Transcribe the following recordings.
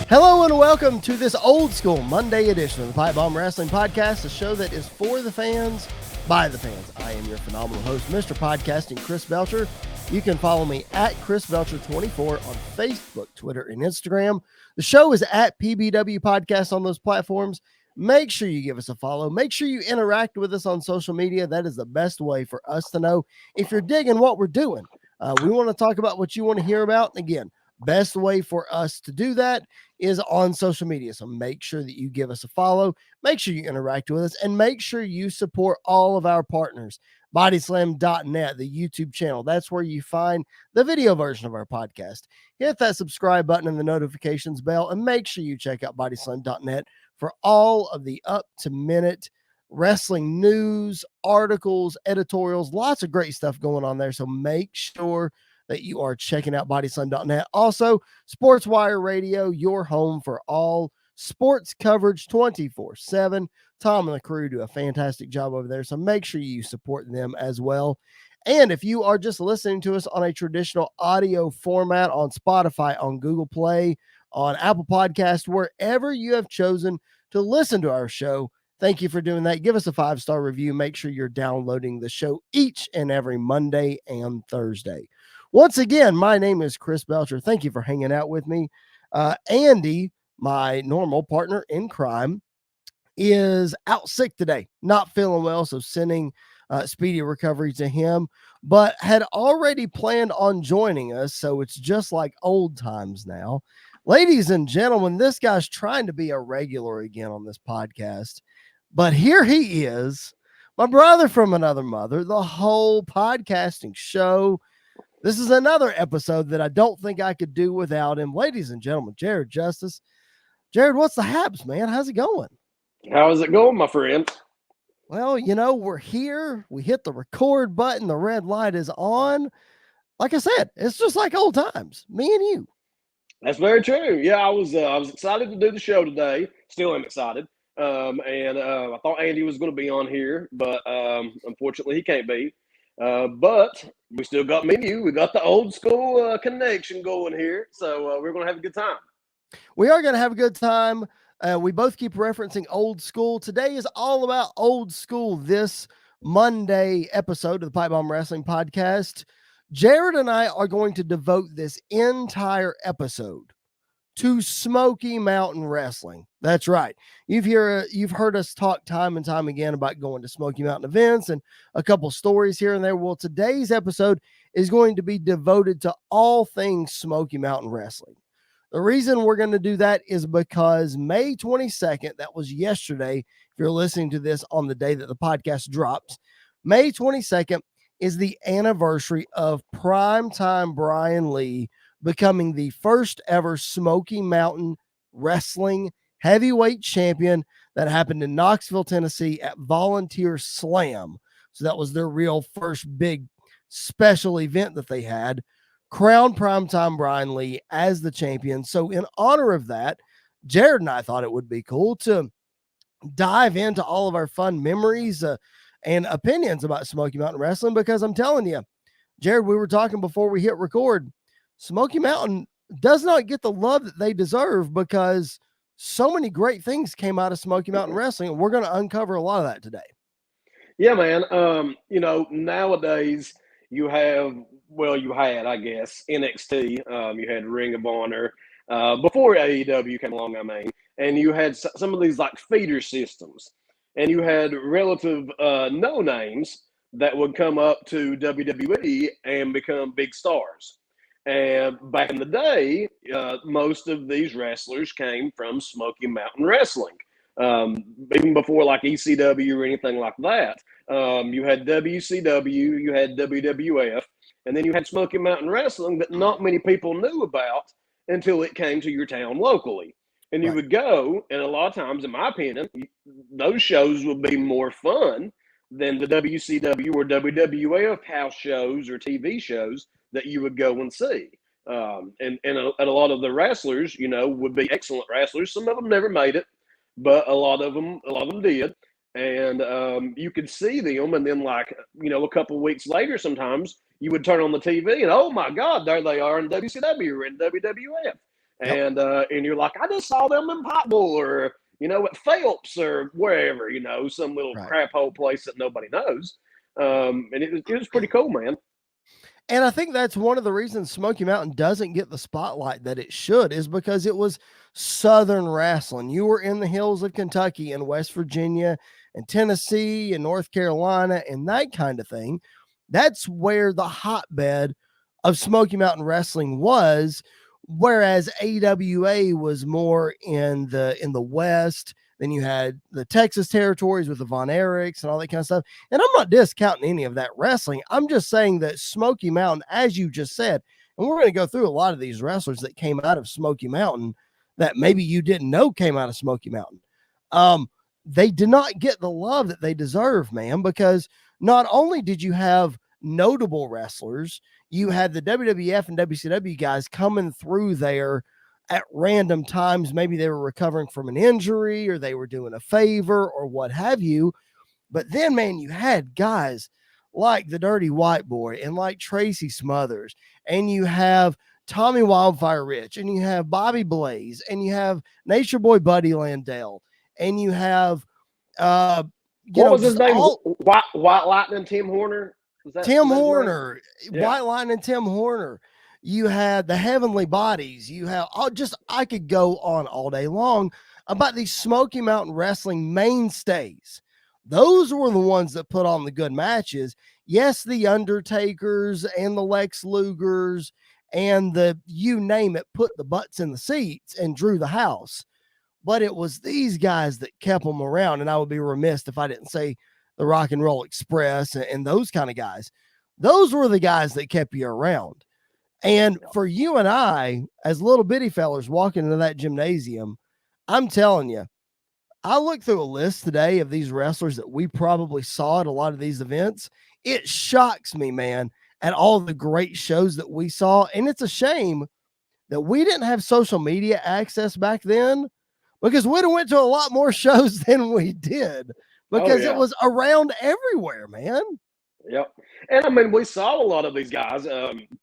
Hello and welcome to this old school Monday edition of the Pipe Bomb Wrestling Podcast, a show that is for the fans, by the fans. I am your phenomenal host, Mr. Podcasting, Chris Belcher. You can follow me at Chris Belcher24 on Facebook, Twitter, and Instagram. The show is at PBW Podcast on those platforms. Make sure you give us a follow. Make sure you interact with us on social media. That is the best way for us to know if you're digging what we're doing. We want to talk about what you want to hear about. And again, best way for us to do that is on social media. So make sure that you give us a follow, make sure you interact with us, and make sure you support all of our partners. Bodyslam.net, the YouTube channel. That's where you find the video version of our podcast. Hit that subscribe button and the notifications bell, and make sure you check out Bodyslam.net for all of the up-to-minute wrestling news, articles, editorials, lots of great stuff going on there. So make sure that you are checking out bodyslam.net. Also, SportsWire Radio, your home for all sports coverage 24/7. Tom and the crew do a fantastic job over there, so make sure you support them as well. And if you are just listening to us on a traditional audio format on Spotify, on Google Play, on Apple Podcasts, wherever you have chosen to listen to our show, thank you for doing that. Give us a 5-star review. Make sure you're downloading the show each and every Monday and Thursday. Once again, my name is Chris Belcher. Thank you for hanging out with me. Andy, my normal partner in crime, is out sick today, not feeling well, so sending speedy recovery to him, but had already planned on joining us, so it's just like old times now. Ladies and gentlemen, this guy's trying to be a regular again on this podcast, but here he is, my brother from another mother, the whole podcasting show. This is another episode that I don't think I could do without him. Ladies and gentlemen, Jared Justice. Jared, what's the haps, man? How's it going? How's it going, my friend? Well, you know, we're here. We hit the record button. The red light is on. Like I said, it's just like old times, me and you. That's very true. Yeah, I was excited to do the show today. Still am excited. I thought Andy was going to be on here, but unfortunately he can't be. But we still got me and you. We got the old school connection going here. So we're going to have a good time. We are going to have a good time. We both keep referencing old school. Today is all about old school. This Monday episode of the Pipe Bomb Wrestling Podcast, Jared and I are going to devote this entire episode to Smoky Mountain Wrestling. That's right. You've heard us talk time and time again about going to Smoky Mountain events and a couple stories here and there. Well, today's episode is going to be devoted to all things Smoky Mountain Wrestling. The reason we're going to do that is because May 22nd, that was yesterday, if you're listening to this on the day that the podcast drops, May 22nd is the anniversary of primetime Brian Lee becoming the first ever Smoky Mountain Wrestling heavyweight champion. That happened in Knoxville, Tennessee at Volunteer Slam. So that was their real first big special event that they had. Crowned primetime Brian Lee as the champion. So in honor of that, Jared and I thought it would be cool to dive into all of our fun memories and opinions about Smoky Mountain Wrestling, because I'm telling you, Jared, we were talking before we hit record, Smoky Mountain does not get the love that they deserve because so many great things came out of Smoky Mountain Wrestling, and we're going to uncover a lot of that today. Yeah, man. Nowadays you had, I guess, NXT. You had Ring of Honor before AEW came along, and you had some of these like feeder systems, and you had relative no names that would come up to WWE and become big stars. And back in the day, most of these wrestlers came from Smoky Mountain Wrestling. Even before like ECW or anything like that. You had WCW, you had WWF, and then you had Smoky Mountain Wrestling that not many people knew about until it came to your town locally. And you would go, and a lot of times, in my opinion, those shows would be more fun than the WCW or WWF house shows or TV shows that you would go and see. And a lot of the wrestlers, would be excellent wrestlers. Some of them never made it, but a lot of them did. And you could see them, and then a couple of weeks later, sometimes you would turn on the TV, and oh my God, there they are in WCW or in WWF. And you're like, I just saw them in Pikeville or, at Phelps or wherever, some little crap hole place that nobody knows. And it was pretty cool, man. And I think that's one of the reasons Smoky Mountain doesn't get the spotlight that it should, is because it was Southern wrestling. You were in the hills of Kentucky and West Virginia and Tennessee and North Carolina and that kind of thing. That's where the hotbed of Smoky Mountain Wrestling was, whereas AWA was more in the West. Then you had the Texas territories with the Von Erichs and all that kind of stuff. And I'm not discounting any of that wrestling. I'm just saying that Smoky Mountain, as you just said, and we're going to go through a lot of these wrestlers that came out of Smoky Mountain that maybe you didn't know came out of Smoky Mountain. They did not get the love that they deserve, man, because not only did you have notable wrestlers, you had the WWF and WCW guys coming through there at random times. Maybe they were recovering from an injury or they were doing a favor or what have you. But then, man, you had guys like the Dirty White Boy and like Tracy Smothers, and you have Tommy Wildfire Rich, and you have Bobby Blaze, and you have Nature Boy Buddy Landell, and you have what was his name? White Lightning Tim Horner? Tim Horner, yeah. White Lightning Tim Horner. You had the Heavenly Bodies. You have I could go on all day long about these Smoky Mountain Wrestling mainstays. Those were the ones that put on the good matches. Yes, the Undertakers and the Lex Lugers and the you name it, put the butts in the seats and drew the house. But it was these guys that kept them around. And I would be remiss if I didn't say the Rock and Roll Express and those kind of guys. Those were the guys that kept you around. And for you and I, as little bitty fellers walking into that gymnasium, I'm telling you, I looked through a list today of these wrestlers that we probably saw at a lot of these events. It shocks me, man, at all the great shows that we saw. And it's a shame that we didn't have social media access back then, because we'd have went to a lot more shows than we did, because it was around everywhere, man. Yep. And I mean, we saw a lot of these guys,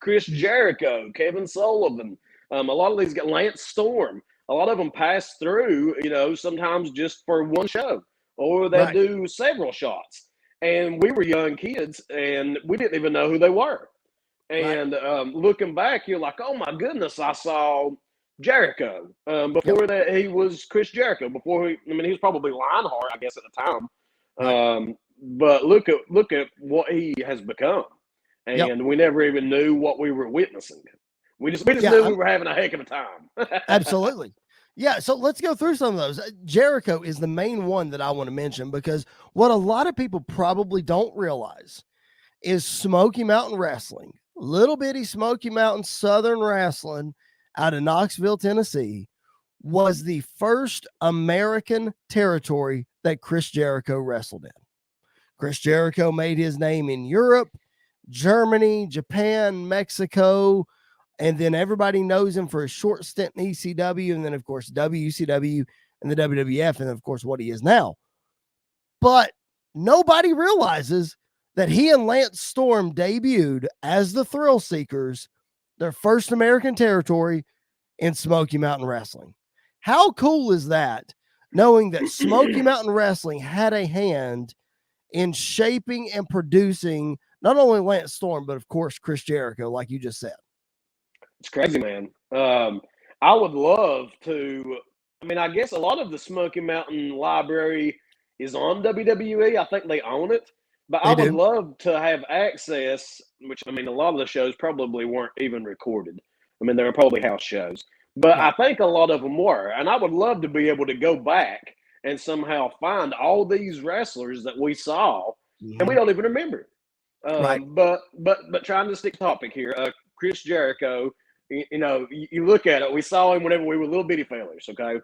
Chris Jericho, Kevin Sullivan, a lot of these guys, Lance Storm, a lot of them pass through, sometimes just for one show, or they do several shots. And we were young kids and we didn't even know who they were. And looking back, you're like, oh my goodness, I saw Jericho before that he was Chris Jericho, he was probably Lionheart, I guess, at the time. But look at what he has become, and we never even knew what we were witnessing. We just knew we were having a heck of a time. Absolutely. Yeah, so let's go through some of those. Jericho is the main one that I want to mention, because what a lot of people probably don't realize is Smoky Mountain Wrestling, little bitty Smoky Mountain Southern Wrestling out of Knoxville, Tennessee, was the first American territory that Chris Jericho wrestled in. Chris Jericho made his name in Europe, Germany, Japan, Mexico, and then everybody knows him for a short stint in ECW, and then, of course, WCW and the WWF, and, of course, what he is now. But nobody realizes that he and Lance Storm debuted as the Thrill Seekers, their first American territory in Smoky Mountain Wrestling. How cool is that, knowing that Smoky Mountain Wrestling had a hand in shaping and producing not only Lance Storm, but of course, Chris Jericho, like you just said? It's crazy, man. I would love to, I guess a lot of the Smoky Mountain library is on WWE. I think they own it, but I would love to have access, which, a lot of the shows probably weren't even recorded. They were probably house shows, but I think a lot of them were. And I would love to be able to go back and somehow find all these wrestlers that we saw and we don't even remember. But trying to stick topic here, Chris Jericho, you look at it, we saw him whenever we were little bitty fellers, okay?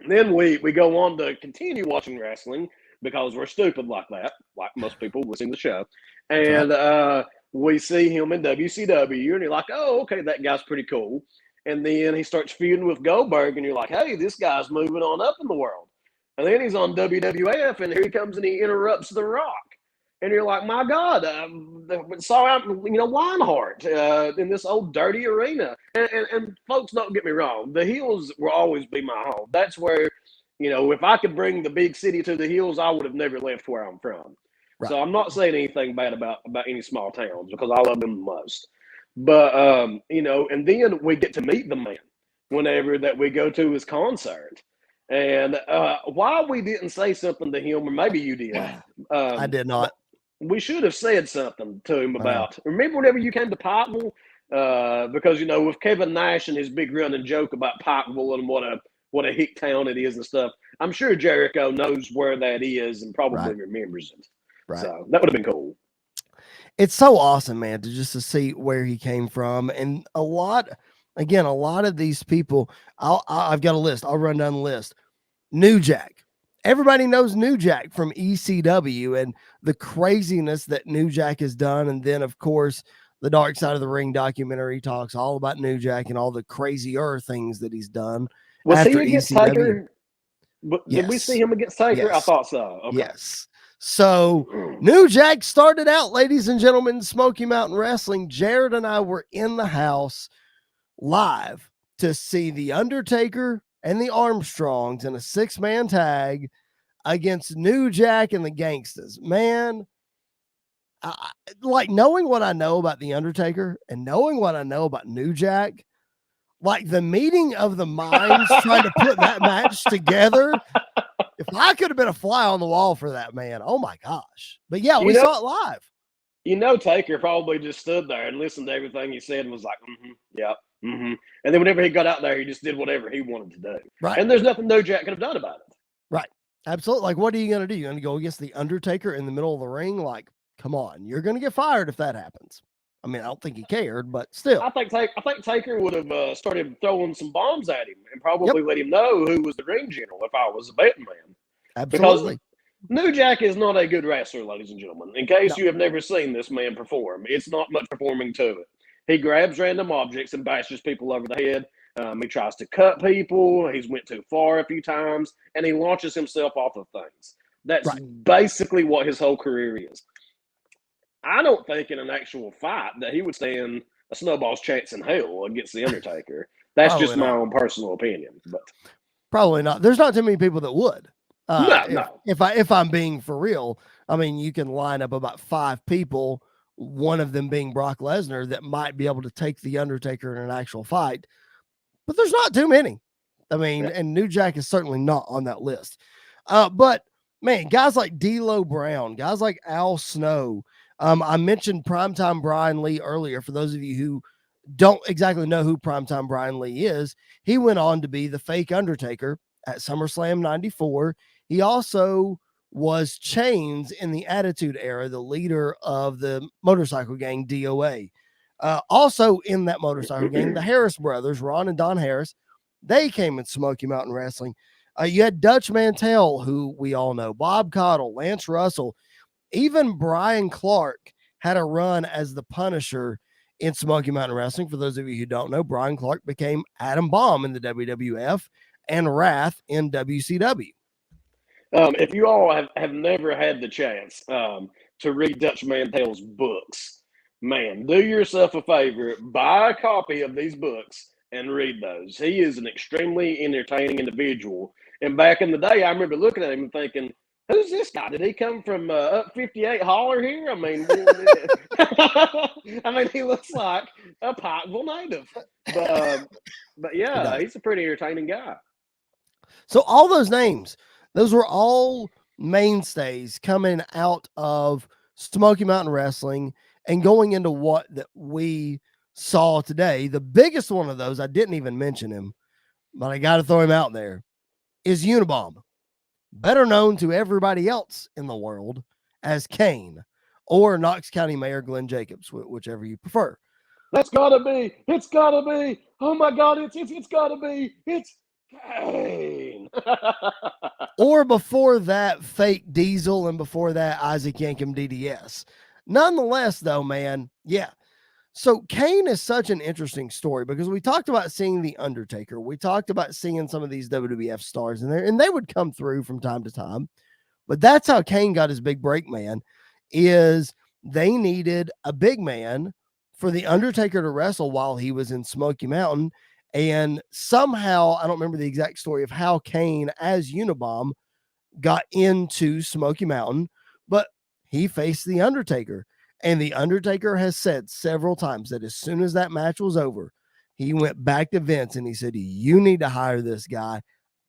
Then we go on to continue watching wrestling because we're stupid like that, like most people listening to the show. And we see him in WCW, and you're like, oh, okay, that guy's pretty cool. And then he starts feuding with Goldberg, and you're like, hey, this guy's moving on up in the world. And then he's on WWF, and here he comes and he interrupts The Rock. And you're like, my God, saw out, Lionheart in this old dirty arena. And folks, don't get me wrong, the Hills will always be my home. That's where, if I could bring the big city to the Hills, I would have never left where I'm from. Right. So I'm not saying anything bad about any small towns because I love them the most. But, and then we get to meet the man whenever that we go to his concert. And why we didn't say something to him, or maybe you did. I did not. We should have said something to him about. Remember whenever you came to Pikeville? Because with Kevin Nash and his big running joke about Pikeville and what a hick town it is and stuff, I'm sure Jericho knows where that is and probably remembers it. Right. So that would have been cool. It's so awesome, man, to see where he came from, and a lot of these people. I've got a list. I'll run down the list. New Jack. Everybody knows New Jack from ECW and the craziness that New Jack has done. And then, of course, the Dark Side of the Ring documentary talks all about New Jack and all the crazier things that he's done. Was he against Taker? Did we see him against Taker? Yes. I thought so. Okay. Yes. So New Jack started out, ladies and gentlemen, Smoky Mountain Wrestling. Jared and I were in the house live to see The Undertaker and the Armstrongs in a 6-man tag against New Jack and the Gangstas. Man, like knowing what I know about the Undertaker and knowing what I know about New Jack, like the meeting of the minds trying to put that match together. If I could have been a fly on the wall for that, man, oh my gosh. But yeah, we saw it live. Taker probably just stood there and listened to everything he said and was like, yeah. And then whenever he got out there, he just did whatever he wanted to do. Right. And there's nothing New Jack could have done about it. Right. Absolutely. Like, what are you going to do? You're going to go against the Undertaker in the middle of the ring? Like, come on. You're going to get fired if that happens. I mean, I don't think he cared, but still. I think Taker would have started throwing some bombs at him and probably let him know who was the ring general if I was a betting man. Absolutely. Because New Jack is not a good wrestler, ladies and gentlemen. In case you have never seen this man perform, it's not much performing to it. He grabs random objects and bashes people over the head. He tries to cut people. He's went too far a few times, and he launches himself off of things. That's basically what his whole career is. I don't think in an actual fight that he would stand a snowball's chance in hell against The Undertaker. That's just my own personal opinion. But probably not. There's not too many people that would. No. If I'm being for real, I mean, you can line up about 5 people, one of them being Brock Lesnar, that might be able to take The Undertaker in an actual fight. But there's not too many. I mean, and New Jack is certainly not on that list. But, man, guys like D'Lo Brown, guys like Al Snow. I mentioned Primetime Brian Lee earlier. For those of you who don't exactly know who Primetime Brian Lee is, he went on to be the fake Undertaker at SummerSlam 94. He also was Chains in the Attitude Era, the leader of the motorcycle gang DOA. Also in that motorcycle gang, the Harris brothers, Ron and Don Harris, they came in Smoky Mountain Wrestling. You had Dutch Mantell, who we all know, Bob Caudle, Lance Russell, even Brian Clark had a run as the Punisher in Smoky Mountain Wrestling. For those of you who don't know, Brian Clark became Adam Bomb in the WWF and Wrath in WCW. If you all have never had the chance to read Dutch Mantell's books, man, do yourself a favor, buy a copy of these books and read those. He is an extremely entertaining individual. And back in the day, I remember looking at him and thinking, who's this guy? Did he come from up 58 Holler here? I mean, he looks like a Pikeville native. But yeah, he's a pretty entertaining guy. So all those names, those were all mainstays coming out of Smoky Mountain Wrestling and going into what that we saw today. The biggest one of those, I didn't even mention him, but I got to throw him out there, is Unabomb, better known to everybody else in the world as Kane, or Knox County Mayor Glenn Jacobs, whichever you prefer. It's gotta be. Oh my God, it's gotta be. It's Kane. Or before that, Fake Diesel, and before that, Isaac Yankem DDS. Nonetheless, though, man, yeah. So Kane is such an interesting story because we talked about seeing The Undertaker. We talked about seeing some of these WWF stars in there, and they would come through from time to time. But that's how Kane got his big break, man. is they needed a big man for the Undertaker to wrestle while he was in Smoky Mountain. And somehow, I don't remember the exact story of how Kane as Unabomb got into Smoky Mountain, but he faced the Undertaker. And the Undertaker has said several times that as soon as that match was over, he went back to Vince and he said, "You need to hire this guy.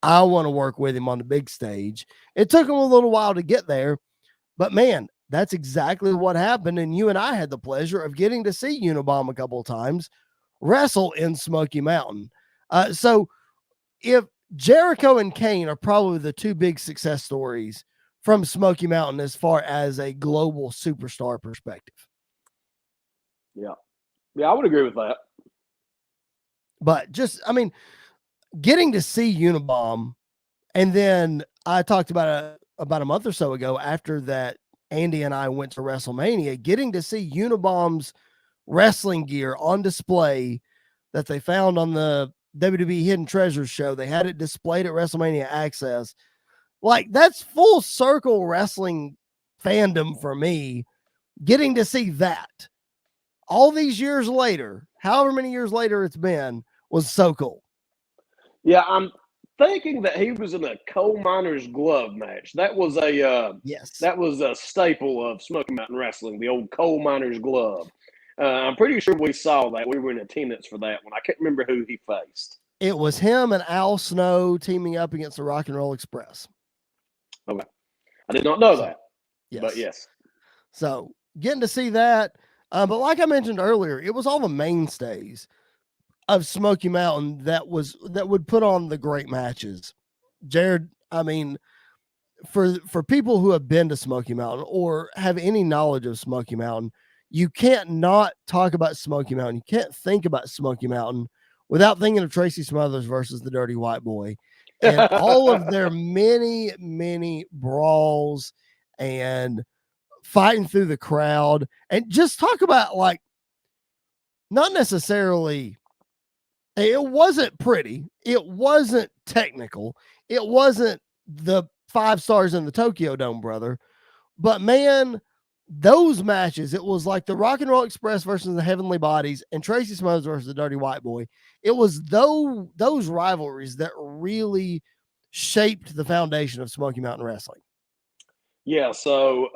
I want to work with him on the big stage." It took him a little while to get there, but man, that's exactly what happened. And you and I had the pleasure of getting to see Unabomb a couple of times wrestle in Smoky Mountain. So if Jericho and Kane are probably the two big success stories from Smoky Mountain as far as a global superstar perspective. Yeah. Yeah, I would agree with that. But just, I mean, getting to see Unabomb, and then I talked about a month or so ago after that, Andy and I went to WrestleMania, getting to see Unabomb's wrestling gear on display that they found on the WWE Hidden Treasures show. They had it displayed at WrestleMania Access. Like, that's full circle wrestling fandom for me. Getting to see that all these years later, however many years later it's been, was so cool. Yeah, I'm thinking that he was in a coal miner's glove match. That was Yes. that was a staple of Smoky Mountain Wrestling, the old coal miner's glove. I'm pretty sure we saw that. We were in attendance for that one. I can't remember who he faced. It was him and Al Snow teaming up against the Rock and Roll Express. Okay. I did not know that. Yes. But yes. So getting to see that. But like I mentioned earlier, it was all the mainstays of Smoky Mountain that would put on the great matches. Jared, I mean, for people who have been to Smoky Mountain or have any knowledge of Smoky Mountain, you can't not talk about Smoky Mountain. You can't think about Smoky Mountain without thinking of Tracy Smothers versus the Dirty White Boy and all of their many, many brawls and fighting through the crowd. And just talk about, like, not necessarily, it wasn't pretty, it wasn't technical, it wasn't the 5 stars in the Tokyo Dome, brother. But man, those matches, it was like the Rock and Roll Express versus the Heavenly Bodies and Tracy Smothers versus the Dirty White Boy. It was those rivalries that really shaped the foundation of Smoky Mountain Wrestling. Yeah, so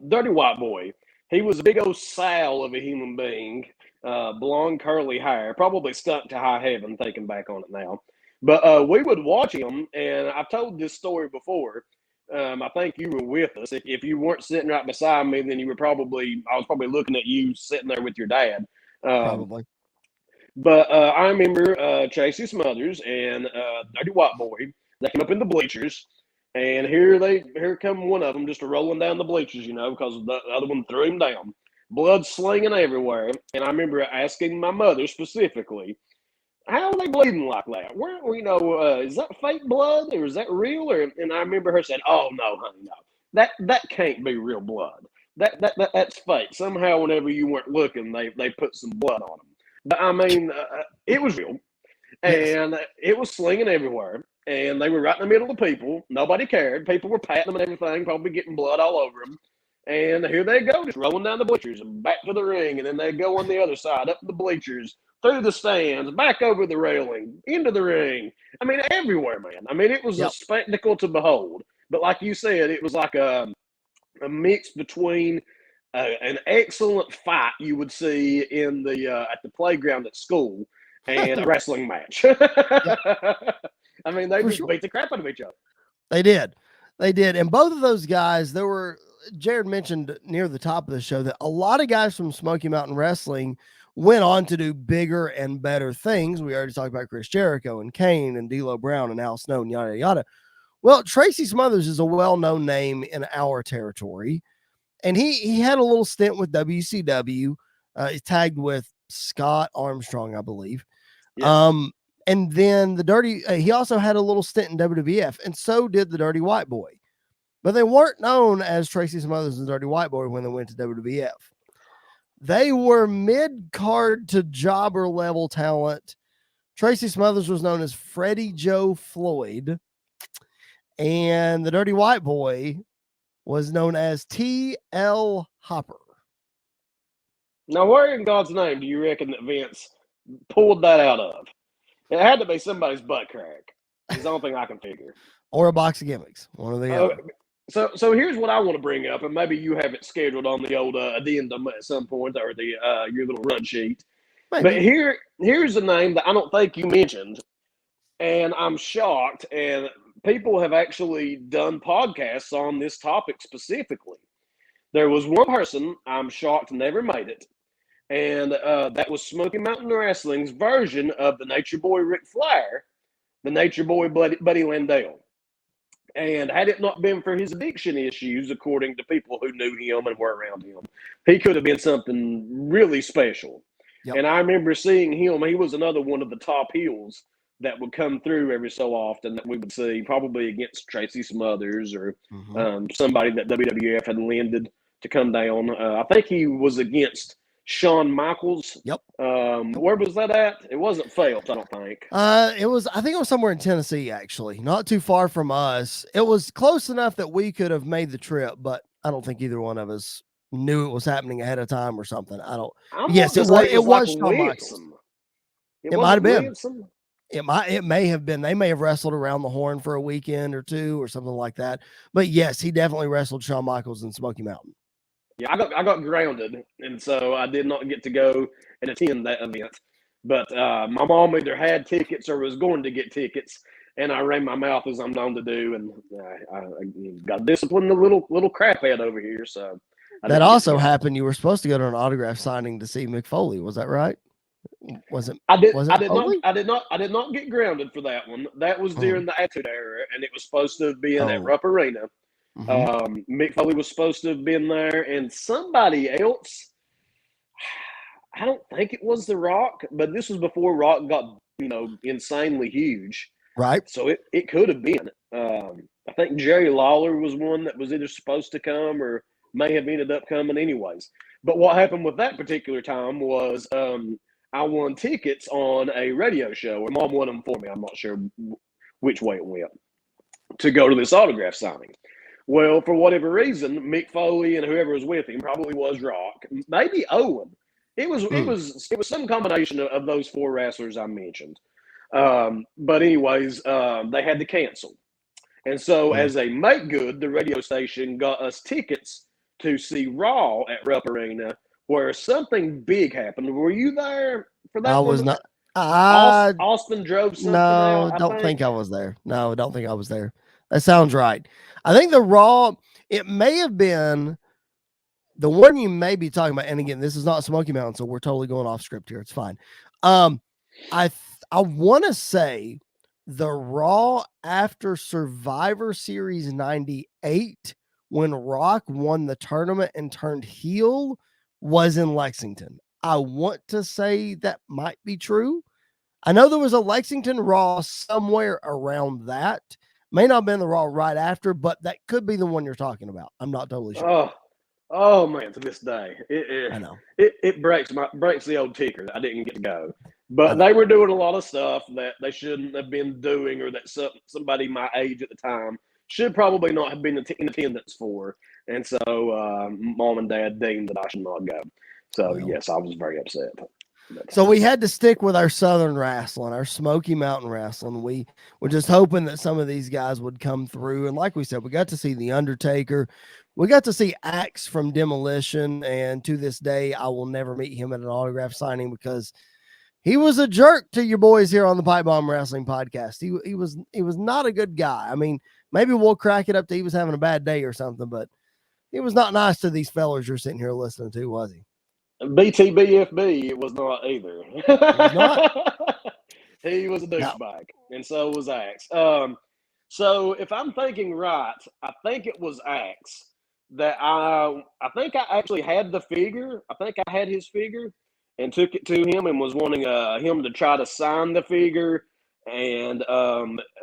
Dirty White Boy, he was a big old sow of a human being, blonde curly hair, probably stuck to high heaven thinking back on it now. But we would watch him, and I've told this story before. I think you were with us. If you weren't sitting right beside me, then I was probably looking at you sitting there with your dad. Probably. But I remember Tracy Smothers and Dirty White Boy. They came up in the bleachers, and here come one of them just rolling down the bleachers, because the other one threw him down. Blood slinging everywhere. And I remember asking my mother specifically, how are they bleeding like that? Is that fake blood or is that real? And I remember her saying, "Oh no, honey, no. That can't be real blood. That's fake. Somehow, whenever you weren't looking, they put some blood on them." But I mean, it was real, and it was slinging everywhere. And they were right in the middle of the people. Nobody cared. People were patting them and everything, probably getting blood all over them. And here they go, just rolling down the bleachers and back to the ring. And then they go on the other side, up the bleachers, through the stands, back over the railing, into the ring. I mean, everywhere, man. I mean, it was a spectacle to behold. But like you said, it was like a mix between an excellent fight you would see in at the playground at school and a wrestling match. I mean, they just beat the crap out of each other. They did. And both of those guys, Jared mentioned near the top of the show that a lot of guys from Smoky Mountain Wrestling went on to do bigger and better things. We already talked about Chris Jericho and Kane and D'Lo Brown and Al Snow and yada, yada. Well, Tracy Smothers is a well-known name in our territory. And he had a little stint with WCW. He tagged with Scott Armstrong, I believe. Yeah. And then he also had a little stint in WWF, and so did the Dirty White Boy. But they weren't known as Tracy Smothers and Dirty White Boy when they went to WWF. They were mid-card to jobber level talent. Tracy Smothers was known as Freddie Joe Floyd, and the Dirty White Boy was known as T.L. Hopper. Now, where in God's name do you reckon that Vince pulled that out of? It had to be somebody's butt crack. Is the only thing I can figure. Or a box of gimmicks, one or the other. So here's what I want to bring up, and maybe you have it scheduled on the old addendum at some point, or the your little run sheet. Maybe. But here's a name that I don't think you mentioned, and I'm shocked. And people have actually done podcasts on this topic specifically. There was one person I'm shocked never made it, and that was Smoky Mountain Wrestling's version of the Nature Boy Ric Flair, the Nature Boy Buddy Landell. And had it not been for his addiction issues, according to people who knew him and were around him, he could have been something really special. Yep. And I remember seeing him. He was another one of the top heels that would come through every so often that we would see, probably against Tracy Smothers or somebody that WWF had lended to come down. I think he was against Shawn Michaels. Yep. Where was that at? It wasn't Phelps, I don't think. I think it was somewhere in Tennessee, actually, not too far from us. It was close enough that we could have made the trip, but I don't think either one of us knew it was happening ahead of time or something. Yes, it was Shawn Michaels. It might have been. It may have been. They may have wrestled around the Horn for a weekend or two or something like that. But yes, he definitely wrestled Shawn Michaels in Smoky Mountain. Yeah, I got grounded, and so I did not get to go and attend that event. But my mom either had tickets or was going to get tickets, and I ran my mouth as I'm known to do, and I got to discipline the little crap head over here. So that also happened. You were supposed to go to an autograph signing to see Mick Foley. Was that right? Was it? I did. Was it I did not get grounded for that one. That was during the Attitude Era, and it was supposed to be in at Rupp Arena. Mick Foley was supposed to have been there, and somebody else. I don't think it was The Rock, but this was before Rock got insanely huge. Right. So it could have been. I think Jerry Lawler was one that was either supposed to come or may have ended up coming anyways. But what happened with that particular time was I won tickets on a radio show, and Mom won them for me. I'm not sure which way it went to go to this autograph signing. Well, for whatever reason, Mick Foley and whoever was with him, probably was Rock, maybe Owen. It was some combination of those four wrestlers I mentioned. But anyways, they had to cancel. And so as a make good, the radio station got us tickets to see Raw at Rupp Arena, where something big happened. Were you there for that? I was not. Austin drove something out, I don't think I was there. No, I don't think I was there. That sounds right. I think the Raw, it may have been the one you may be talking about. And again, this is not Smoky Mountain, so we're totally going off script here. It's fine. I want to say the Raw after Survivor Series 98, when Rock won the tournament and turned heel, was in Lexington. I want to say that might be true. I know there was a Lexington Raw somewhere around that. May not have been the Raw right after, but that could be the one you're talking about. I'm not totally sure. Oh man, to this day, I know it breaks the old ticker that I didn't get to go. But they were doing a lot of stuff that they shouldn't have been doing, or that somebody my age at the time should probably not have been in attendance for. And so Mom and Dad deemed that I should not go. So yes, I was very upset. So we had to stick with our Southern wrestling, our Smoky Mountain wrestling. We were just hoping that some of these guys would come through. And like we said, we got to see The Undertaker. We got to see Axe from Demolition. And to this day, I will never meet him at an autograph signing because he was a jerk to your boys here on the Pipe Bomb Wrestling Podcast. He was not a good guy. I mean, maybe we'll crack it up to he was having a bad day or something, but he was not nice to these fellas you're sitting here listening to, was he? BTBFB, it was not either. He was a douchebag, and so was Axe. So if I'm thinking right, I think it was Axe that I think I actually had the figure. I think I had his figure and took it to him and was wanting him to try to sign the figure, and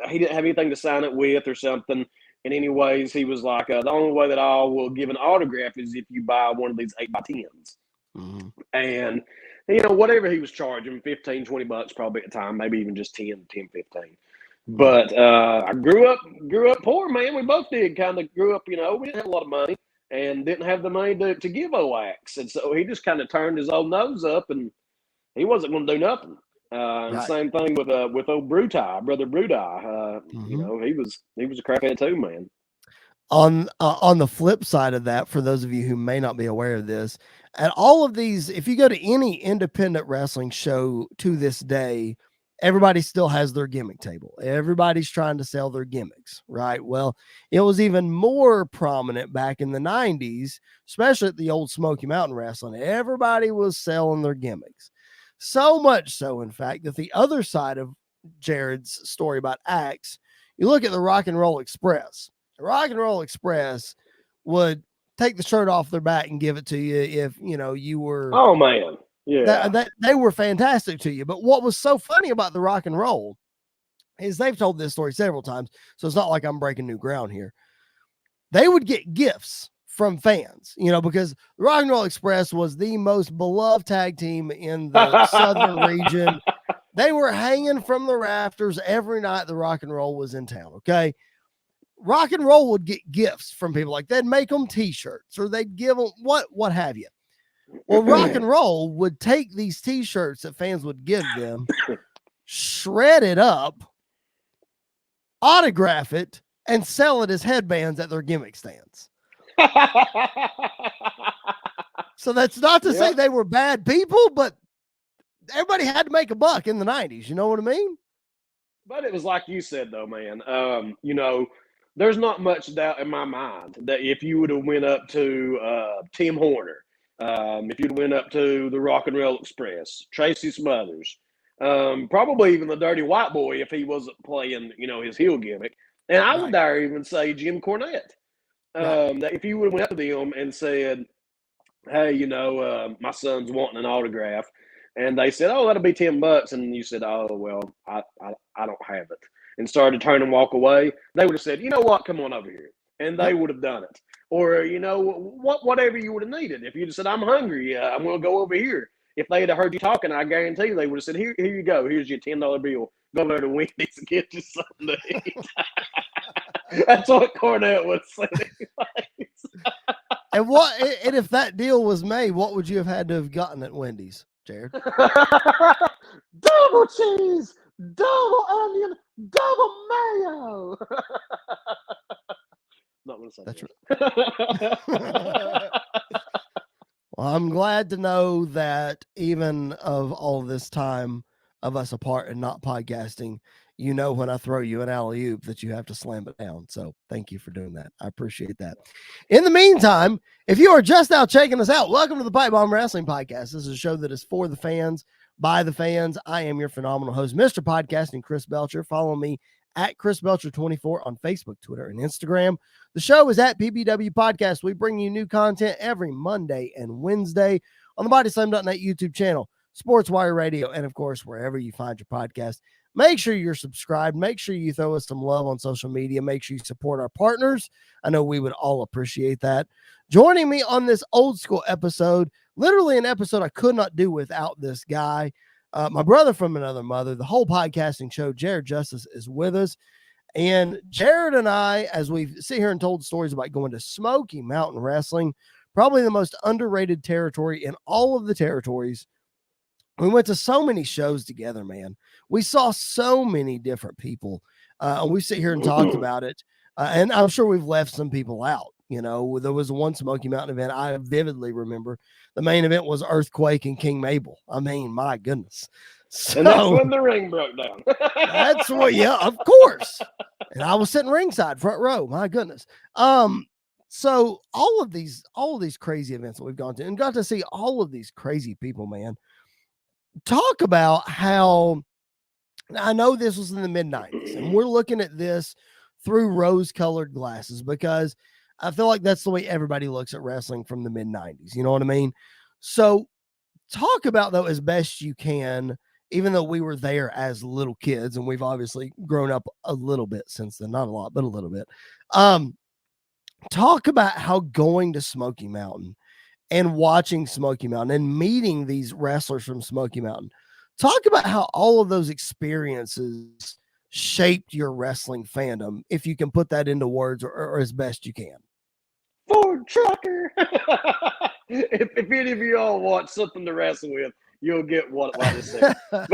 he didn't have anything to sign it with or something. And anyways, he was like, the only way that I will give an autograph is if you buy one of these 8x10s. Mm-hmm. And, whatever he was charging, $15, $20 probably at the time, maybe even just 10, 15. But I grew up poor, man. We both did. Kind of grew up, we didn't have a lot of money and didn't have the money to give Oax, and so he just kind of turned his old nose up, and he wasn't going to do nothing. And Right. same thing with old Brutai, brother Brutai. He was a crackhead too, man. On the flip side of that, for those of you who may not be aware of this, at all of these, if you go to any independent wrestling show to this day, everybody still has their gimmick table. Everybody's trying to sell their gimmicks, right? Well, it was even more prominent back in the 90s, especially at the old Smoky Mountain Wrestling. Everybody was selling their gimmicks. So much so, in fact, that the other side of Jared's story about Axe, you look at the Rock and Roll Express. Rock and Roll Express would take the shirt off their back and give it to you if you were. Oh man, yeah. That they were fantastic to you. But what was so funny about the Rock and Roll is they've told this story several times, so it's not like I'm breaking new ground here. They would get gifts from fans, because the Rock and Roll Express was the most beloved tag team in the southern region. They were hanging from the rafters every night the Rock and Roll was in town. Okay. Rock and Roll would get gifts from people, like they'd make them t-shirts or they'd give them what have you. Well, Rock and Roll would take these t-shirts that fans would give them, shred it up, autograph it, and sell it as headbands at their gimmick stands. So that's not to say they were bad people, but everybody had to make a buck in the 90s. You know what I mean? But it was like you said, though, man. There's not much doubt in my mind that if you would have went up to Tim Horner, if you'd went up to the Rock and Roll Express, Tracy Smothers, probably even the Dirty White Boy if he wasn't playing, his heel gimmick, and I would dare even say Jim Cornette, that if you would have went up to them and said, "Hey, my son's wanting an autograph," and they said, "Oh, that'll be $10," and you said, "Oh, well, I don't have it," and started to turn and walk away, they would have said, "You know what? Come on over here," and they would have done it. Or whatever you would have needed. If you'd have said, "I'm hungry, I'm going to go over here," if they'd have heard you talking, I guarantee you they would have said, "Here you go. Here's your $10 bill. Go over to Wendy's and get you something to eat." That's what Cornette would say. And if that deal was made, what would you have had to have gotten at Wendy's, Jared? Double cheese, double onion, double mayo. Not going to say that's right. Well, I'm glad to know that even of all this time of us apart and not podcasting, when I throw you an alley-oop that you have to slam it down. So thank you for doing that. I appreciate that. In the meantime, if you are just now checking us out, welcome to the Pipe Bomb Wrestling Podcast. This is a show that is for the fans, by the fans. I am your phenomenal host, Mr. Podcasting, Chris Belcher. Follow me at Chris Belcher 24 on Facebook, Twitter, and Instagram. The show is at PBW Podcast. We bring you new content every Monday and Wednesday on the BodySlam.net YouTube channel, Sports Wire Radio, and of course, wherever you find your podcast. Make sure you're subscribed. Make sure you throw us some love on social media. Make sure you support our partners. I know we would all appreciate that. Joining me on this old school episode, literally an episode I could not do without this guy, my brother from another mother, the whole podcasting show, Jared Justice, is with us. And Jared and I, as we sit here and told stories about going to Smoky Mountain Wrestling, probably the most underrated territory in all of the territories. We went to so many shows together, man. We saw so many different people. And we sit here and talked about it. And I'm sure we've left some people out. There was one Smoky Mountain event I vividly remember. The main event was Earthquake and King Mabel. I mean, my goodness. So, and that's when the ring broke down. That's what, yeah, of course. And I was sitting ringside, front row. My goodness. So all of these crazy events that we've gone to and got to see all of these crazy people, man. Talk about how, I know this was in the mid-90s, and we're looking at this through rose-colored glasses because I feel like that's the way everybody looks at wrestling from the mid-90s. You know what I mean? So talk about, though, as best you can, even though we were there as little kids, and we've obviously grown up a little bit since then. Not a lot, but a little bit. Talk about how going to Smoky Mountain and watching Smoky Mountain and meeting these wrestlers from Smoky Mountain. Talk about how all of those experiences shaped your wrestling fandom, if you can put that into words or as best you can? Ford trucker. If any of you all want something to wrestle with, you'll get what I just said. But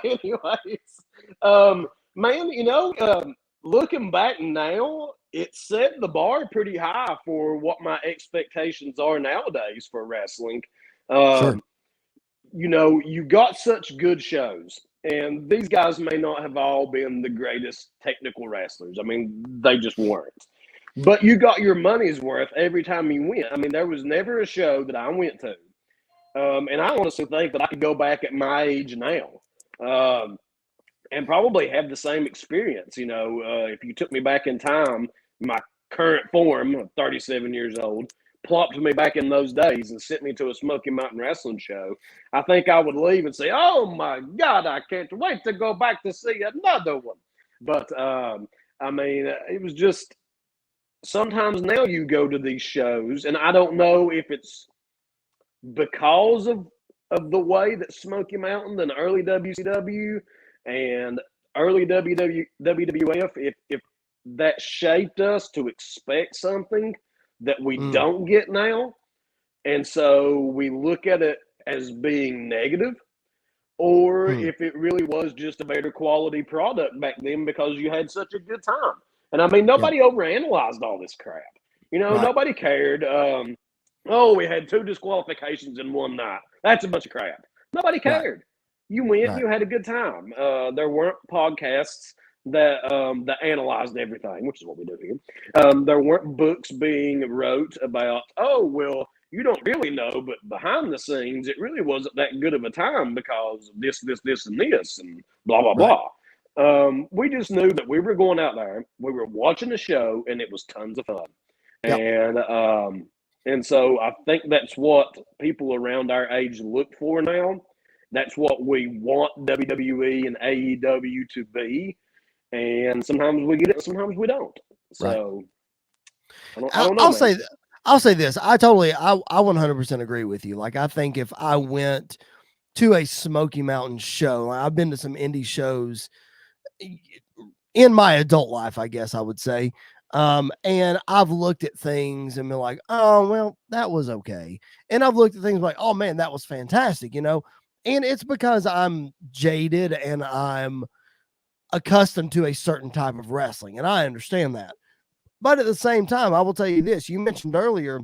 anyways, man, looking back now, it set the bar pretty high for what my expectations are nowadays for wrestling. Sure. You got such good shows, and these guys may not have all been the greatest technical wrestlers. I mean, they just weren't. But you got your money's worth every time you went. I mean, there was never a show that I went to. And I honestly think that I could go back at my age now and probably have the same experience. If you took me back in time, my current form of 37 years old, plopped me back in those days and sent me to a Smoky Mountain Wrestling show, I think I would leave and say, oh, my God, I can't wait to go back to see another one. But, I mean, it was just sometimes now you go to these shows, and I don't know if it's because of the way that Smoky Mountain and early WCW and early WWF, if that shaped us to expect something that we don't get now. And so we look at it as being negative, or if it really was just a better quality product back then because you had such a good time. And I mean, nobody overanalyzed all this crap. Nobody cared. We had 2 disqualifications in one night. That's a bunch of crap. Nobody cared. Right. You went, you had a good time. There weren't podcasts that analyzed everything, which is what we do here. There weren't books being wrote about, you don't really know, but behind the scenes, it really wasn't that good of a time because of this, and this, and blah, blah, blah. We just knew that we were going out there, we were watching a show, and it was tons of fun. Yep. And so I think that's what people around our age look for now. That's what we want WWE and AEW to be. And sometimes we get it, sometimes we don't. So I don't know. I'll say this. I 100% agree with you. Like, I think if I went to a Smoky Mountain show, I've been to some indie shows in my adult life, I guess I would say. And I've looked at things and been like, oh, well, that was okay. And I've looked at things like, oh man, that was fantastic, and it's because I'm jaded and I'm accustomed to a certain type of wrestling. And I understand that. But at the same time, I will tell you this, you mentioned earlier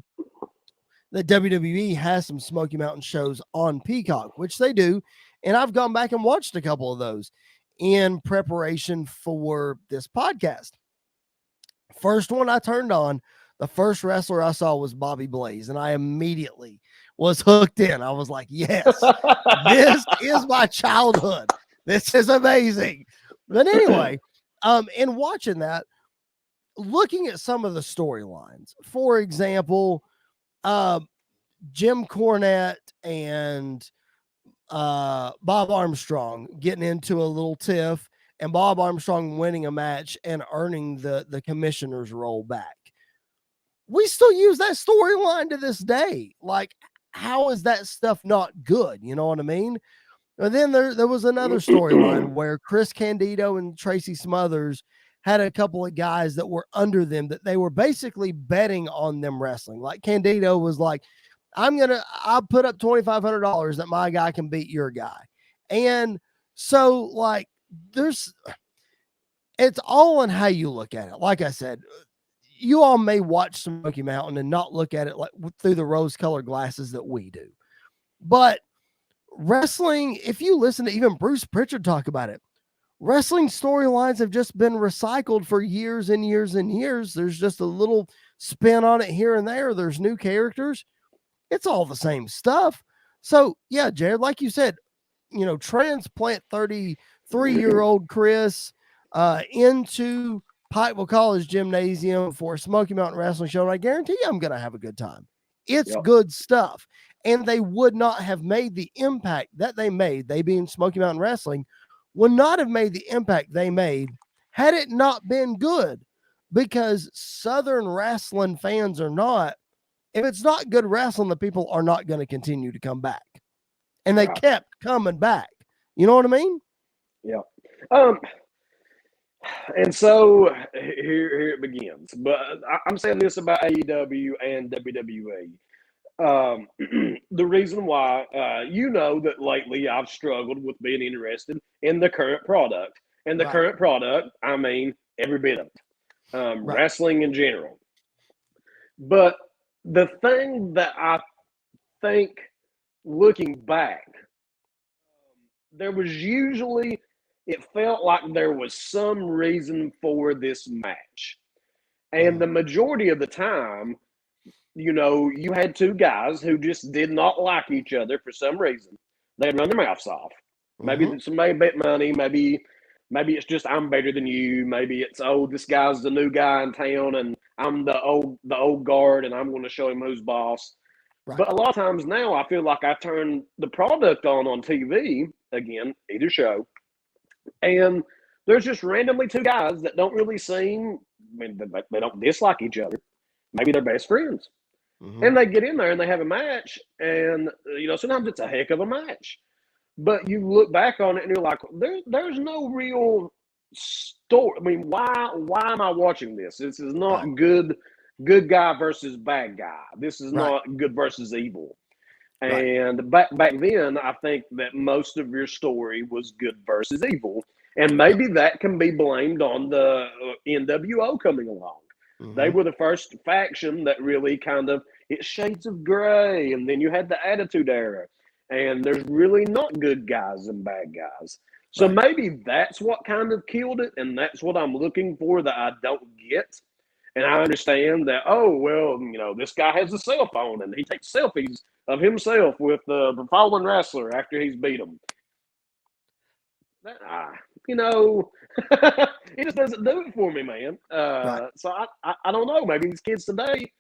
that WWE has some Smoky Mountain shows on Peacock, which they do. And I've gone back and watched a couple of those in preparation for this podcast. First one I turned on, the first wrestler I saw was Bobby Blaze, and I immediately was hooked in. I was like, yes, this is my childhood. This is amazing. But anyway, in watching that, looking at some of the storylines, for example, Jim Cornette and Bob Armstrong getting into a little tiff, and Bob Armstrong winning a match and earning the commissioner's role back. We still use that storyline to this day. Like, how is that stuff not good? You know what I mean? And then there was another storyline where Chris Candido and Tracy Smothers had a couple of guys that were under them that they were basically betting on them wrestling. Like, Candido was like, I'll put up $2,500 that my guy can beat your guy. And so, like, it's all on how you look at it. Like I said, you all may watch Smoky Mountain and not look at it like through the rose-colored glasses that we do. But wrestling, if you listen to even Bruce Pritchard talk about it, wrestling storylines have just been recycled for years and years and years. There's just a little spin on it here and there. There's new characters. It's all the same stuff. So, yeah, Jared, like you said, transplant 33-year-old Chris into Pikeville College Gymnasium for a Smoky Mountain Wrestling show, and I guarantee you I'm going to have a good time. It's good stuff. And they would not have made the impact that they made, they being Smoky Mountain Wrestling, would not have made the impact they made had it not been good. Because Southern wrestling fans or not, if it's not good wrestling, the people are not going to continue to come back. And they kept coming back. You know what I mean? Yeah. And so here it begins. But I'm saying this about AEW and WWE. The reason why, that lately I've struggled with being interested in the current product. And the Right. current product, I mean, every bit of it, Right. wrestling in general. But the thing that I think, looking back, there was usually, it felt like there was some reason for this match. And the majority of the time, you had two guys who just did not like each other for some reason. They'd run their mouths off. Maybe somebody bet money. Maybe it's just I'm better than you. Maybe it's this guy's the new guy in town, and I'm the old guard, and I'm going to show him who's boss. Right. But a lot of times now, I feel like I turn the product on TV again, either show, and there's just randomly two guys that don't really seem. I mean, they don't dislike each other. Maybe they're best friends. And they get in there and they have a match, and sometimes it's a heck of a match. But you look back on it and you're like, there's no real story. I mean, why am I watching this? This is not good guy versus bad guy. This is not good versus evil. And back then, I think that most of your story was good versus evil, and maybe that can be blamed on the NWO coming along. They were the first faction that really kind of, it's shades of gray. And then you had the Attitude Era. And there's really not good guys and bad guys. So maybe that's what kind of killed it. And that's what I'm looking for that I don't get. And I understand that, this guy has a cell phone and he takes selfies of himself with the fallen wrestler after he's beat him. It just doesn't do it for me, man. So I don't know. Maybe these kids today,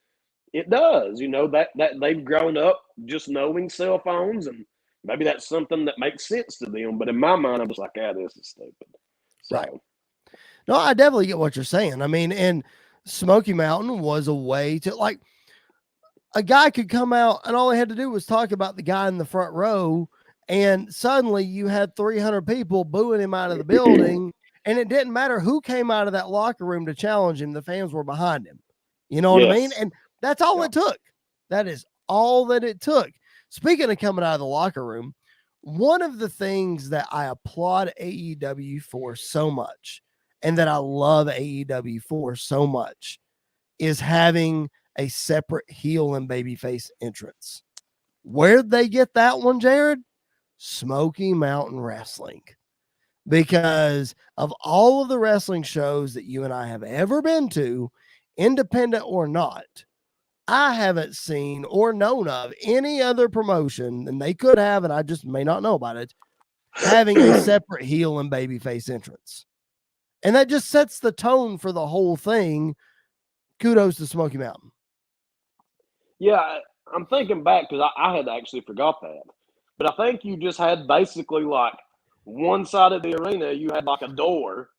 it does. That they've grown up just knowing cell phones, and maybe that's something that makes sense to them. But in my mind, I'm just like, this is stupid. So. Right. No, I definitely get what you're saying. I mean, and Smoky Mountain was a way to, like, a guy could come out and all he had to do was talk about the guy in the front row, and suddenly you had 300 people booing him out of the building, and it didn't matter who came out of that locker room to challenge him. The fans were behind him. You know what I mean? And that's all it took. That is all that it took. Speaking of coming out of the locker room, one of the things that I applaud AEW for so much, and that I love AEW for so much, is having a separate heel and babyface entrance. Where'd they get that one, Jared? Smoky Mountain Wrestling. Because of all of the wrestling shows that you and I have ever been to, independent or not, I haven't seen or known of any other promotion, and they could have, and I just may not know about it, having a separate heel and babyface entrance. And that just sets the tone for the whole thing. Kudos to Smoky Mountain. Yeah, I'm thinking back because I had actually forgot that. But I think you just had basically like one side of the arena, you had like a door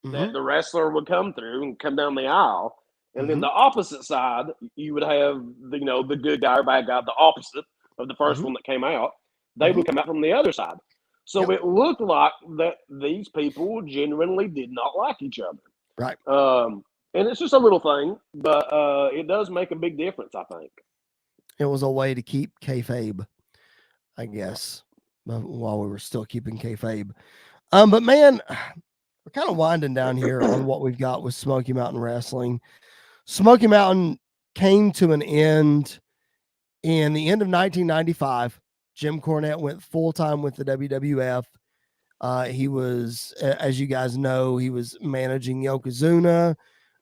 that the wrestler would come through and come down the aisle. And then the opposite side, you would have, the good guy or bad guy, the opposite of the first one that came out. They would come out from the other side. So it looked like that these people genuinely did not like each other. Right. And it's just a little thing, but it does make a big difference, I think. It was a way to keep kayfabe, I guess, while we were still keeping kayfabe. But man, we're kind of winding down here on what we've got with Smoky Mountain Wrestling. Smoky Mountain came to an end in the end of 1995. Jim Cornette went full-time with the WWF. He was, as you guys know, he was managing Yokozuna,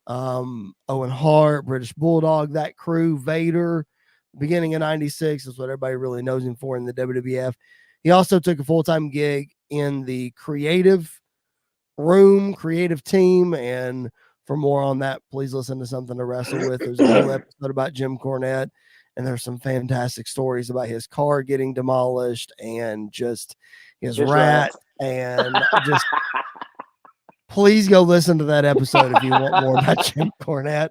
Owen Hart, British Bulldog, that crew, Vader. Beginning of 96 is what everybody really knows him for in the WWF. He also took a full-time gig in the creative team. And for more on that, please listen to Something to Wrestle With. There's a whole episode about Jim Cornette, and there's some fantastic stories about his car getting demolished and just his rat. And just please go listen to that episode if you want more about Jim Cornette.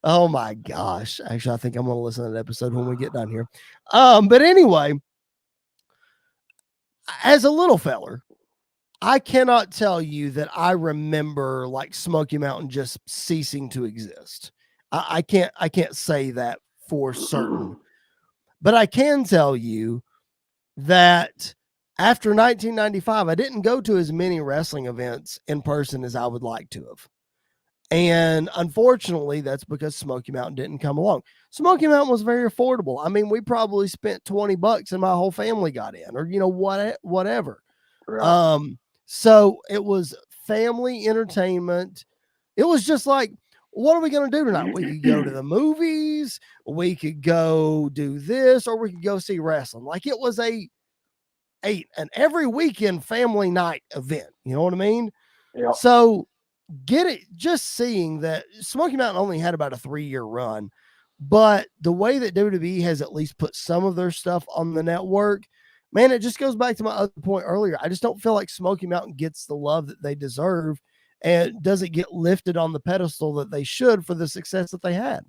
Oh my gosh. Actually, I think I'm going to listen to that episode when we get done here. But anyway, as a little feller, I cannot tell you that I remember like Smoky Mountain just ceasing to exist. I can't say that for certain, but I can tell you that after 1995, I didn't go to as many wrestling events in person as I would like to have. And unfortunately, that's because Smoky Mountain didn't come along. Smoky Mountain was very affordable. I mean, we probably spent $20 and my whole family got in, or whatever. Right. So it was family entertainment. It was just like, what are we going to do tonight? We could go to the movies, we could go do this, or we could go see wrestling. Like it was an every weekend family night event. You know what I mean? Yep. So just seeing that Smoky Mountain only had about a 3-year run, but the way that WWE has at least put some of their stuff on the network, man, it just goes back to my other point earlier. I just don't feel like Smoky Mountain gets the love that they deserve and doesn't get lifted on the pedestal that they should for the success that they had.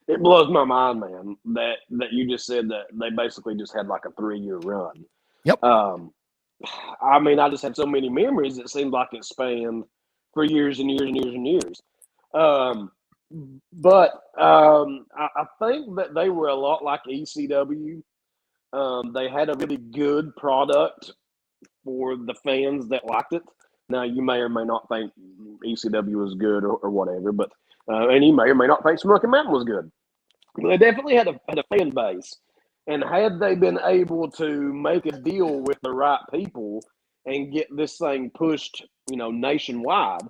It blows my mind, man, that you just said that they basically just had like a 3-year run. Yep. I mean, I just had so many memories. It seemed like it spanned for years and years and years and years. But I think that they were a lot like ECW. They had a really good product for the fans that liked it. Now, you may or may not think ECW was good or whatever, but and you may or may not think Smoky Mountain was good. But they definitely had a fan base. And had they been able to make a deal with the right people and get this thing pushed, nationwide,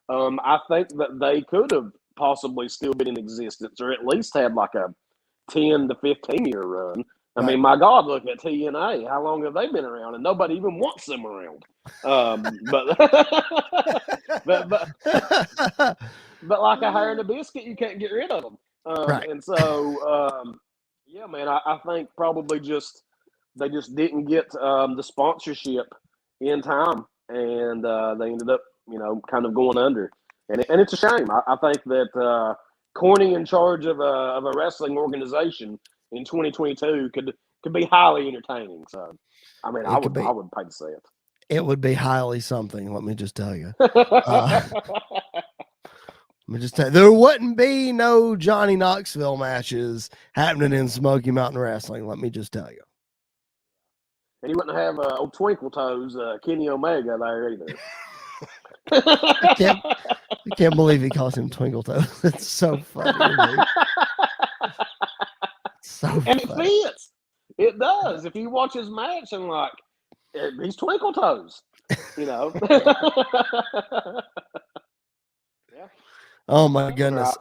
I think that they could have possibly still been in existence, or at least had like a 10 to 15-year run. I mean, my God, look at TNA. How long have they been around? And nobody even wants them around. But like a hair and a biscuit, you can't get rid of them. Right. And so, yeah, man, I think probably they just didn't get the sponsorship in time, and they ended up, kind of going under. And it's a shame. I think that Corny in charge of a wrestling organization in 2022 could be highly entertaining. So, I mean, I would pay to see it. It would be highly something. Let me just tell you. Let me just tell you, there wouldn't be no Johnny Knoxville matches happening in Smoky Mountain Wrestling. Let me just tell you. And you wouldn't have old Twinkle Toes, Kenny Omega there either. I can't believe he calls him Twinkle Toes. It's so funny. And it fits. It does. If you watch his match and like, he's Twinkle Toes, Yeah. Oh my goodness.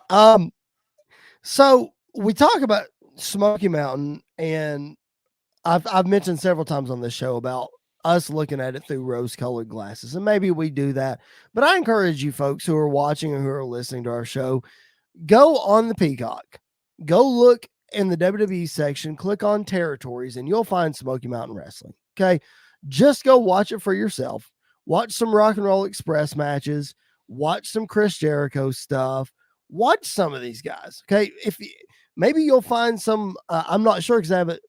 So we talk about Smoky Mountain, and I've mentioned several times on this show about us looking at it through rose-colored glasses, and maybe we do that. But I encourage you folks who are watching and who are listening to our show, go on the Peacock, go look in the WWE section, click on territories, and you'll find Smoky Mountain Wrestling. Okay, just go watch it for yourself. Watch some Rock and Roll Express matches. Watch some Chris Jericho stuff. Watch some of these guys. Okay, maybe you'll find some. I'm not sure because I haven't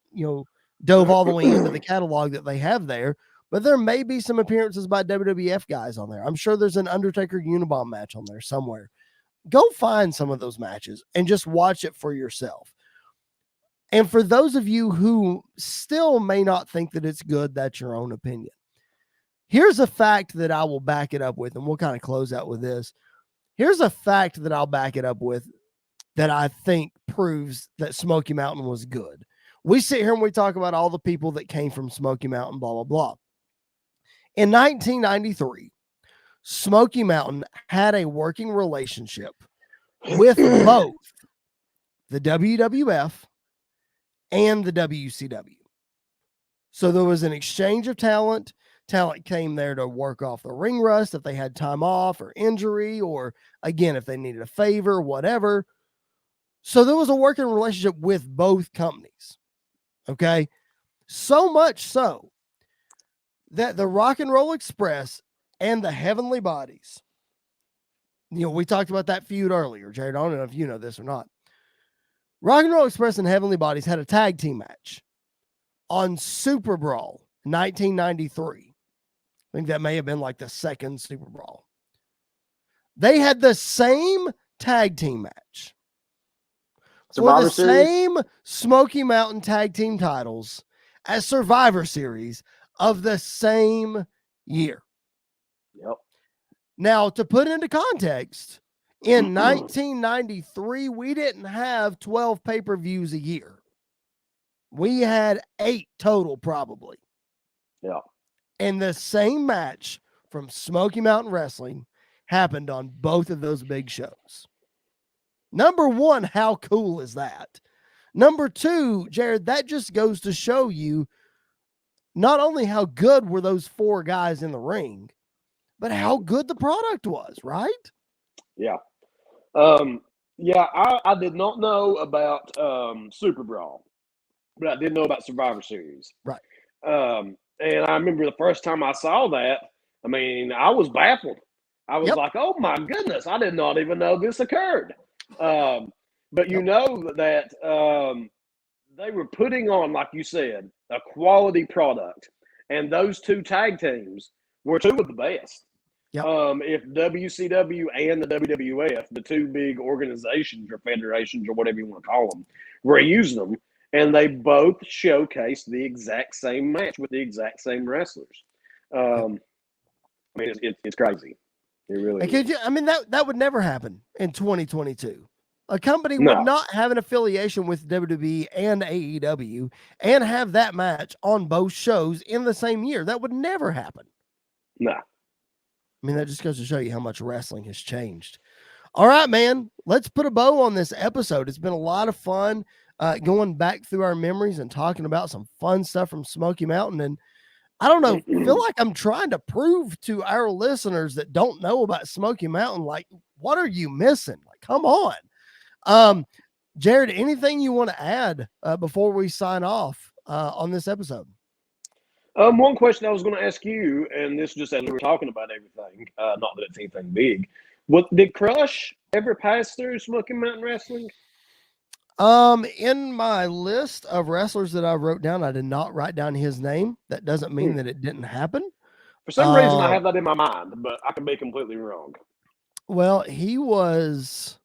dove all the way into the catalog that they have there, but there may be some appearances by WWF guys on there. I'm sure there's an Undertaker Unabomb match on there somewhere. Go find some of those matches and just watch it for yourself. And for those of you who still may not think that it's good, that's your own opinion. Here's a fact that I will back it up with, and we'll kind of close out with this. Here's a fact that I'll back it up with that I think proves that Smoky Mountain was good. We sit here and we talk about all the people that came from Smoky Mountain, blah, blah, blah. In 1993, Smoky Mountain had a working relationship with both the WWF and the WCW. So there was an exchange of talent. Talent came there to work off the ring rust if they had time off or injury, or again, if they needed a favor, whatever. So there was a working relationship with both companies. Okay. So much so that the Rock and Roll Express and the Heavenly Bodies, we talked about that feud earlier, Jared. I don't know if you know this or not. Rock and Roll Express and Heavenly Bodies had a tag team match on Super Brawl 1993. I think that may have been like the second Super Brawl. They had the same tag team match Survivor for the Series? same Smoky Mountain tag team titles as Survivor Series of the same year. Yep. Now, to put into context, in 1993, we didn't have 12 pay-per-views a year. We had 8 total, probably. Yeah. And the same match from Smoky Mountain Wrestling happened on both of those big shows. Number one, how cool is that? Number two, Jared, that just goes to show you not only how good were those 4 guys in the ring, but how good the product was, right? Yeah. Yeah, I did not know about Super Brawl, but I did know about Survivor Series. Right. And I remember the first time I saw that, I mean, I was baffled. I was like, oh my goodness, I did not even know this occurred. But you know that they were putting on, like you said, a quality product. And those 2 tag teams were 2 of the best. Yep. If WCW and the WWF, the 2 big organizations or federations or whatever you want to call them, were using them, and they both showcased the exact same match with the exact same wrestlers. I mean, it's crazy. It really is. I mean, that would never happen in 2022. A company No. would not have an affiliation with WWE and AEW and have that match on both shows in the same year. That would never happen. No. I mean, that just goes to show you how much wrestling has changed. All right, man, let's put a bow on this episode. It's been a lot of fun going back through our memories and talking about some fun stuff from Smoky Mountain. And I don't know, feel like I'm trying to prove to our listeners that don't know about Smoky Mountain, like, what are you missing? Like, come on. Jared, anything you want to add before we sign off on this episode? One question I was going to ask you, and this just as we were talking about everything, not that it's anything big. Did Crush ever pass through Smoky Mountain Wrestling? In my list of wrestlers that I wrote down, I did not write down his name. That doesn't mean that it didn't happen. For some reason, I have that in my mind, but I could be completely wrong. Well, he was,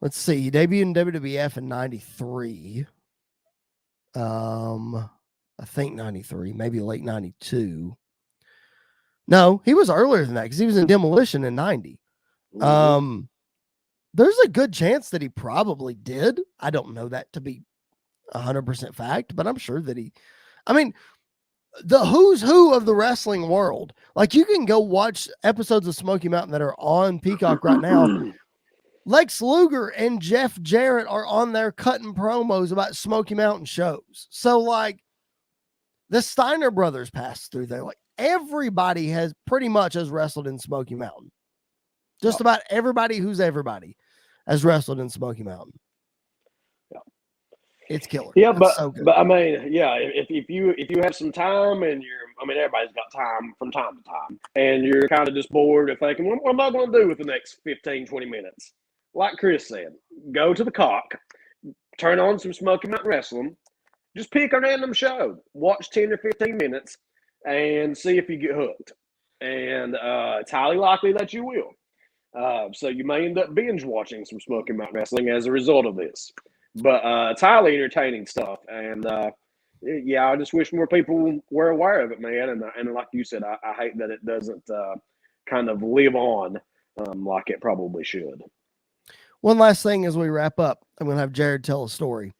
let's see, he debuted in WWF in 93. I think 93, maybe late 92. No, he was earlier than that because he was in Demolition in 90. There's a good chance that he probably did. I don't know that to be 100% fact, but I'm sure that I mean, the who's who of the wrestling world. Like, you can go watch episodes of Smoky Mountain that are on Peacock right now. Lex Luger and Jeff Jarrett are on there cutting promos about Smoky Mountain shows. So, like, the Steiner brothers passed through there. Like, everybody has pretty much has wrestled in Smoky Mountain. Just about everybody who's everybody has wrestled in Smoky Mountain. Yeah. It's killer. Yeah, but I mean, yeah, if you have some time and everybody's got time from time to time, and you're kind of just bored and thinking, what am I going to do with the next 15, 20 minutes? Like Chris said, go to the Cock, turn on some Smoky Mountain Wrestling, just pick a random show, watch 10 or 15 minutes, and see if you get hooked. And it's highly likely that you will. So you may end up binge watching some Smoky Mountain Wrestling as a result of this. But it's highly entertaining stuff. And yeah, I just wish more people were aware of it, man. And like you said, I hate that it doesn't kind of live on like it probably should. One last thing as we wrap up, I'm going to have Jared tell a story.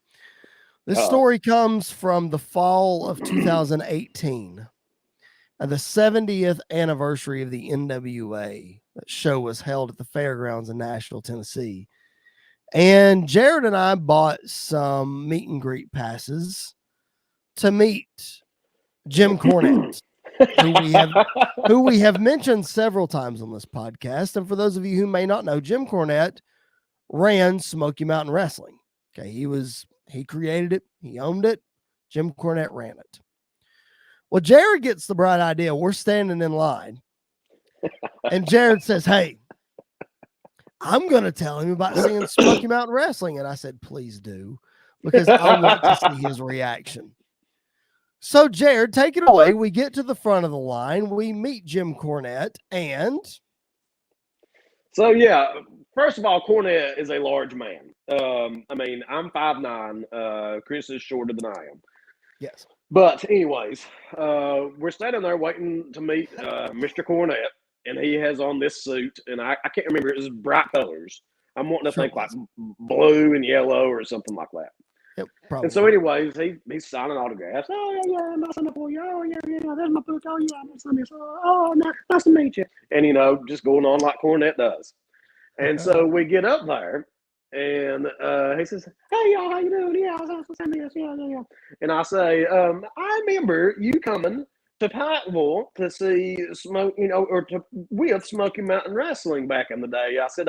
This story comes from the fall of 2018. The 70th anniversary of the NWA show was held at the fairgrounds in Nashville, Tennessee. And Jared and I bought some meet and greet passes to meet Jim Cornette, who we have mentioned several times on this podcast. And for those of you who may not know, Jim Cornette ran Smoky Mountain Wrestling. Okay, he created it, he owned it. Jim Cornette ran it. Well, Jared gets the bright idea. We're standing in line, and Jared says, "Hey, I'm going to tell him about seeing Smoky Mountain Wrestling." And I said, "Please do, because I want to see his reaction." So, Jared, take it away. We get to the front of the line. We meet Jim Cornette, and So yeah, first of all, Cornette is a large man. I mean, I'm 5'9". Chris is shorter than I am. yes, But anyways, we're standing there waiting to meet Mr. Cornette, and he has on this suit, and I can't remember, it was bright colors. I'm wanting to Sure think like was. blue and yellow or something like that. Yep, And probably. so, anyways, he's signing autographs. Oh yeah, nice to meet you. Oh yeah, there's my book. Oh yeah, nice to meet you. Oh, nice to meet you. And just going on like Cornette does. And so we get up there, and he says, "Hey y'all, how you doing? Yeah, yeah." And I say, "I remember you coming to Pikeville to see with Smoky Mountain Wrestling back in the day." I said,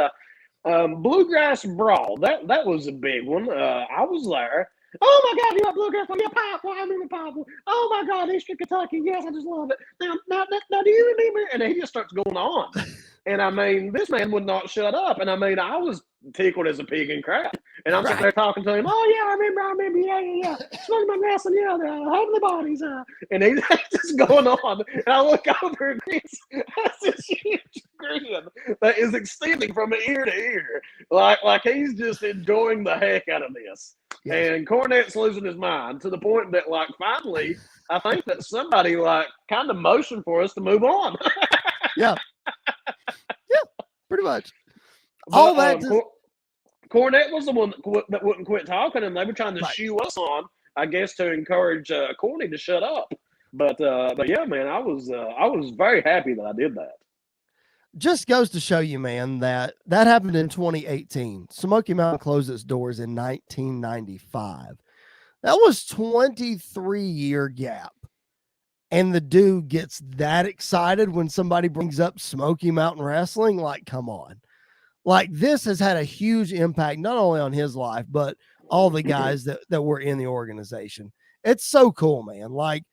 Bluegrass Brawl. That was a big one. I was there. Oh my God, you got Bluegrass Brawl? Yeah, Pikeville. I remember Pikeville. Oh my God, Eastern Kentucky. Yes, I just love it. Now, do you remember? And he just starts going on. And I mean, this man would not shut up. And I mean, I was tickled as a pig in crap. And I'm sitting there talking to him. Oh yeah, I remember. Yeah. Smoky Mountain Wrestling. Yeah, the Heavenly Bodies. And he's just going on. And I look over and Chris has this huge grin that is extending from ear to ear, like he's just enjoying the heck out of this. Yes. And Cornette's losing his mind to the point that, like, finally, I think that somebody like kind of motioned for us to move on. Yeah. Pretty much. But, all that Cornette was the one that wouldn't quit talking, and they were trying to shoo us on, I guess, to encourage Corny to shut up. But yeah, man, I was very happy that I did that. Just goes to show you, man, that happened in 2018. Smoky Mountain closed its doors in 1995. That was 23-year gap. And the dude gets that excited when somebody brings up Smoky Mountain Wrestling. Like, come on. Like, this has had a huge impact, not only on his life, but all the guys that were in the organization. It's so cool, man. Like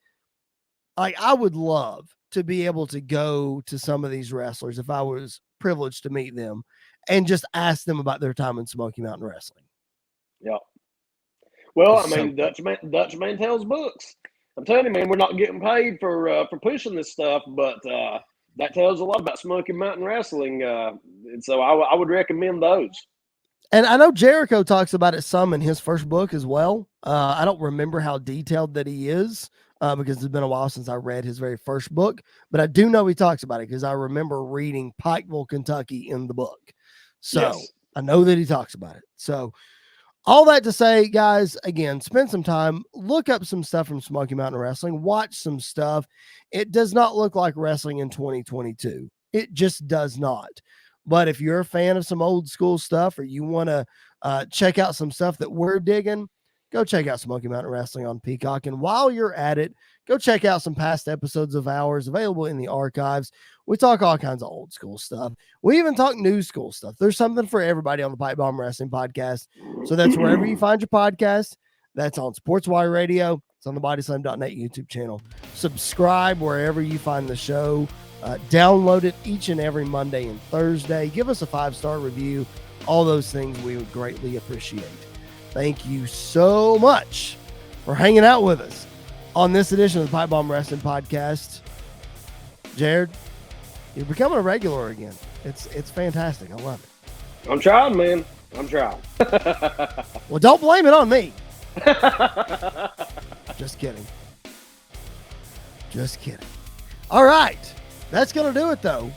I would love to be able to go to some of these wrestlers if I was privileged to meet them and just ask them about their time in Smoky Mountain Wrestling. Yeah. Well, I mean, Dutch man tells books. I'm telling you, man, we're not getting paid for pushing this stuff, but that tells a lot about Smoky Mountain Wrestling. And so I would recommend those. And I know Jericho talks about it some in his first book as well. I don't remember how detailed that he is because it's been a while since I read his very first book, but I do know he talks about it because I remember reading Pikeville, Kentucky in the book. So yes. I know that he talks about it. So all that to say, guys, again, spend some time, look up some stuff from Smoky Mountain Wrestling, watch some stuff. It does not look like wrestling in 2022. It just does not. But if you're a fan of some old school stuff or you want to check out some stuff that we're digging, go check out Smoky Mountain Wrestling on Peacock. And while you're at it, go check out some past episodes of ours available in the archives. We talk all kinds of old school stuff. We even talk new school stuff. There's something for everybody on the Pipe Bomb Wrestling Podcast. So that's wherever you find your podcast. That's on SportsWire Radio. It's on the BodySlam.net YouTube channel. Subscribe wherever you find the show. Download it each and every Monday and Thursday. Give us a 5-star review. All those things we would greatly appreciate. Thank you so much for hanging out with us on this edition of the Pipe Bomb Wrestling Podcast. Jared, you're becoming a regular again. It's fantastic. I love it. I'm trying, man. I'm trying. Well, don't blame it on me. Just kidding. All right. That's going to do it, though,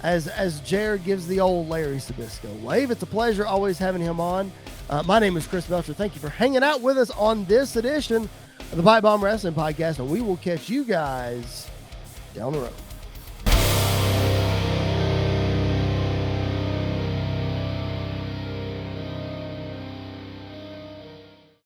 as Jared gives the old Larry Sabisco wave. It's a pleasure always having him on. My name is Chris Belcher. Thank you for hanging out with us on this edition of the Pipe Bomb Wrestling Podcast, and we will catch you guys down the road.